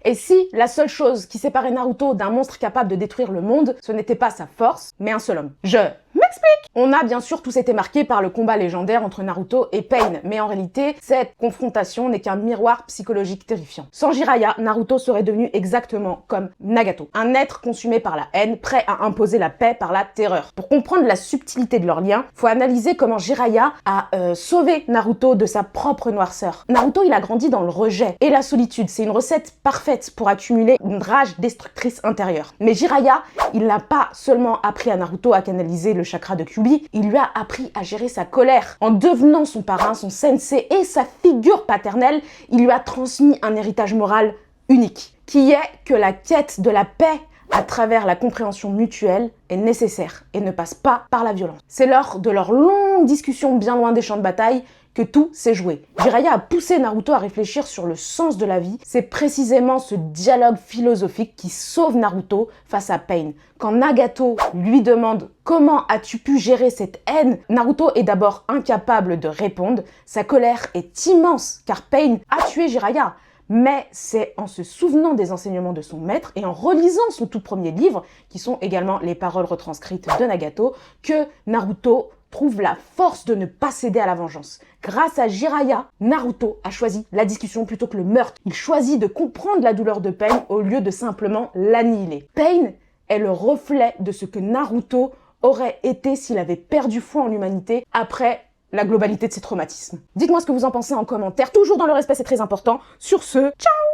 Et si la seule chose qui séparait Naruto d'un monstre capable de détruire le monde, ce n'était pas sa force, mais un seul homme. Je m'explique. On a bien sûr tous été marqués par le combat légendaire entre Naruto et Pain, mais en réalité, cette confrontation n'est qu'un miroir psychologique terrifiant. Sans Jiraiya, Naruto serait devenu exactement comme Nagato, un être consumé par la haine, prêt à imposer la paix par la terreur. Pour comprendre la subtilité de leur lien, faut analyser comment Jiraiya a sauvé Naruto de sa propre noirceur. Naruto, il a grandi dans le rejet et la solitude. C'est une recette parfaite pour accumuler une rage destructrice intérieure. Mais Jiraiya, il n'a pas seulement appris à Naruto à canaliser le chakra de Kyuubi, il lui a appris à gérer sa colère. En devenant son parrain, son sensei et sa figure paternelle, il lui a transmis un héritage moral unique, qui est que la quête de la paix à travers la compréhension mutuelle est nécessaire et ne passe pas par la violence. C'est lors de leur longue discussion bien loin des champs de bataille que tout s'est joué. Jiraiya a poussé Naruto à réfléchir sur le sens de la vie. C'est précisément ce dialogue philosophique qui sauve Naruto face à Pain. Quand Nagato lui demande « Comment as-tu pu gérer cette haine ?», Naruto est d'abord incapable de répondre. Sa colère est immense car Pain a tué Jiraiya. Mais c'est en se souvenant des enseignements de son maître et en relisant son tout premier livre, qui sont également les paroles retranscrites de Nagato, que Naruto trouve la force de ne pas céder à la vengeance. Grâce à Jiraiya, Naruto a choisi la discussion plutôt que le meurtre. Il choisit de comprendre la douleur de Pain au lieu de simplement l'annihiler. Pain est le reflet de ce que Naruto aurait été s'il avait perdu foi en l'humanité après la globalité de ses traumatismes. Dites-moi ce que vous en pensez en commentaire, toujours dans le respect, c'est très important. Sur ce, ciao!